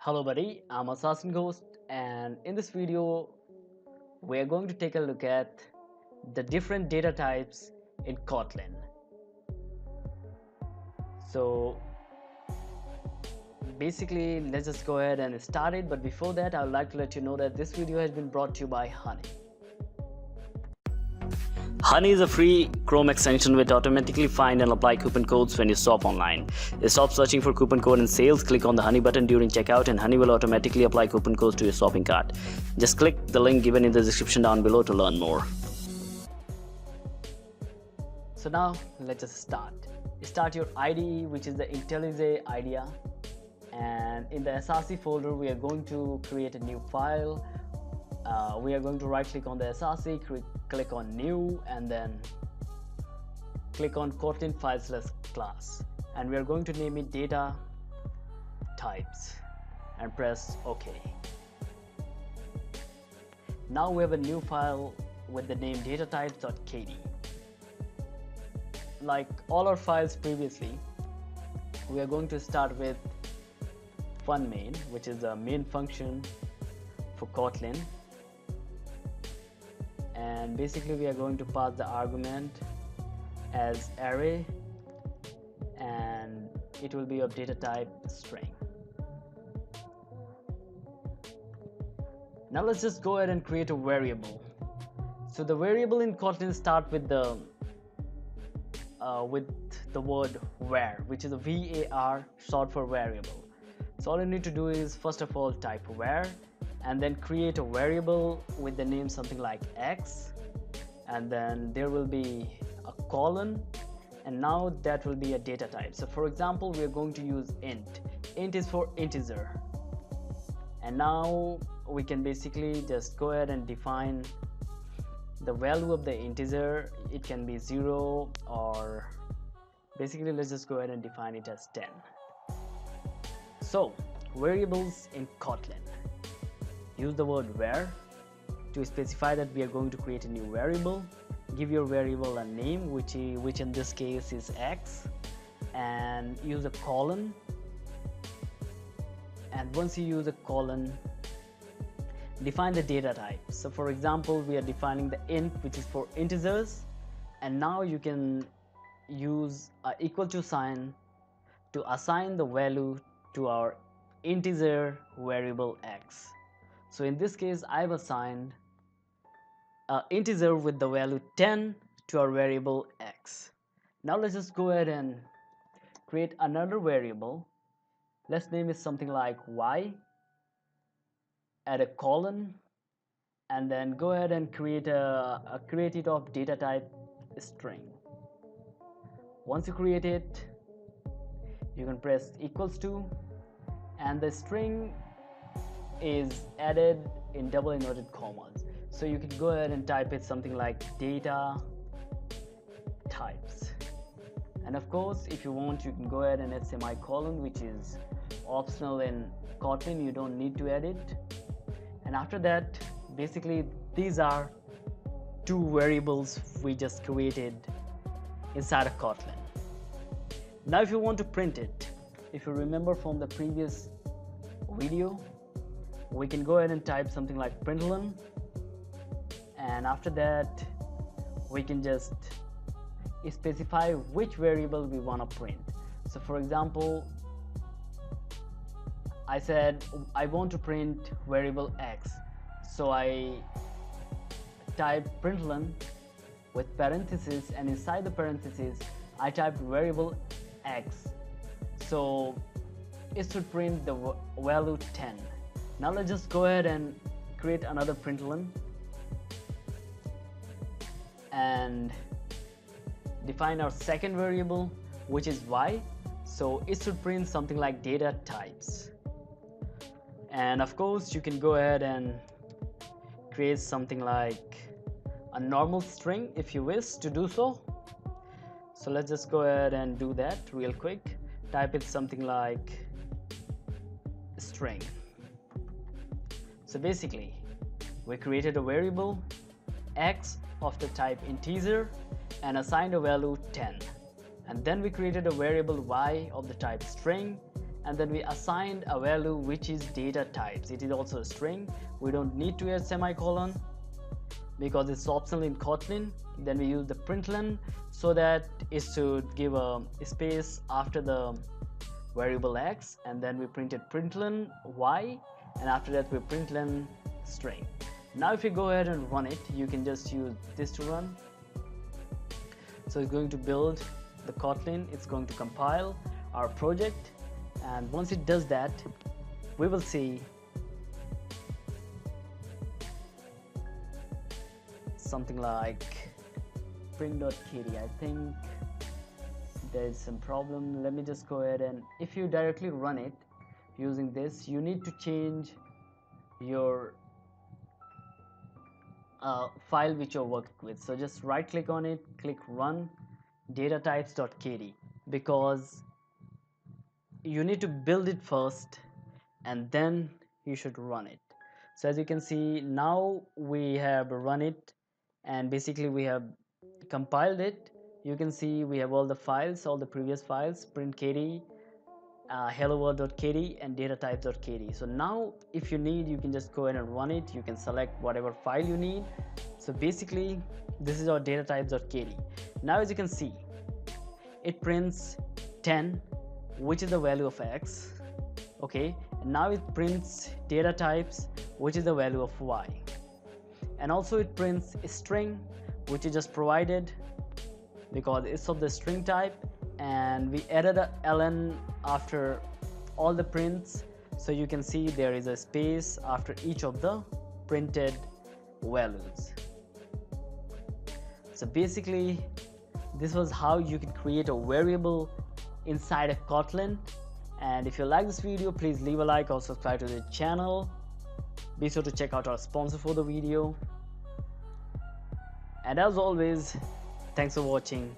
Hello buddy, I'm assassinghost, and in this video we are going to take a look at the different data types in Kotlin. So basically let's just go ahead and start it, but before that I would like to let you know that this video has been brought to you by Honey. Honey is a free Chrome extension which automatically find and apply coupon codes when you shop online. Stop searching for coupon code in sales, click on the Honey button during checkout and Honey will automatically apply coupon codes to your shopping cart. Just click the link given in the description down below to learn more. So now let's just start. Start your IDE, which is the IntelliJ IDEA, and in the SRC folder we are going to create a new file. We are going to right click on the SRC, click on new, and then click on Kotlin file/class, and we are going to name it data types and press OK. Now we have a new file with the name datatypes.kd. Like all our files previously, we are going to start with fun main, which is the main function for Kotlin, and basically we are going to pass the argument as array and it will be of data type string. Now let's just go ahead and create a variable. So the variable in Kotlin start with the word var, which is a var, short for variable. So all you need to do is first of all type var and then create a variable with the name something like x, and then there will be a colon, and now that will be a data type. So for example we are going to use int. Int is for integer, and now we can basically just go ahead and define the value of the integer. It can be 0, or basically let's just go ahead and define it as 10. So variables in Kotlin, use the word var to specify that we are going to create a new variable. Give your variable a name, which in this case is x, and use a colon. And once you use a colon, define the data type. So for example we are defining the int, which is for integers, and now you can use an equal to sign to assign the value to our integer variable x. So in this case I've assigned an integer with the value 10 to our variable x. Now let's just go ahead and create another variable. Let's name it something like y, add a colon, and then go ahead and create it of data type string. Once you create it, you can press equals to, and the string is added in double inverted commas. So you can go ahead and type it something like data types, and of course if you want you can go ahead and add semicolon, which is optional in Kotlin. You don't need to add it. And after that, basically these are two variables we just created inside of Kotlin. Now if you want to print it, if you remember from the previous video, we can go ahead and type something like println, and after that we can just specify which variable we want to print. So for example I said I want to print variable x, so I type println with parentheses, and inside the parentheses I typed variable x, so it should print the value 10. Now let's just go ahead and create another println and define our second variable, which is y, so it should print something like data types. And of course you can go ahead and create something like a normal string if you wish to do so. So let's just go ahead and do that real quick. Type it something like string. So basically we created a variable x of the type integer and assigned a value 10, and then we created a variable y of the type string and then we assigned a value which is data types. It is also a string. We don't need to add semicolon because it's optional in Kotlin. Then we use the println so that it should give a space after the variable x, and then we printed println y, and after that we println string. Now if you go ahead and run it, you can just use this to run. So it's going to build the Kotlin, it's going to compile our project, and once it does that, we will see something like print.kd. I think there's some problem. Let me just go ahead, and if you directly run it using this, you need to change your file which you're working with. So just right click on it, click run datatypes.kd, because you need to build it first and then you should run it. So as you can see, now we have run it and basically we have compiled it. You can see we have all the files, all the previous files, print.kd, helloworld.kd and datatypes.kd. So now if you need, you can just go ahead and run it. You can select whatever file you need. So basically this is our datatypes.kd. Now as you can see, it prints 10, which is the value of x. Okay, and now it prints data types, which is the value of y, and also it prints a string which is just provided because it's of the string type, and we added a ln after all the prints, so you can see there is a space after each of the printed values. So basically this was how you can create a variable inside a Kotlin. And if you like this video, please leave a like or subscribe to the channel. Be sure to check out our sponsor for the video. And as always, thanks for watching.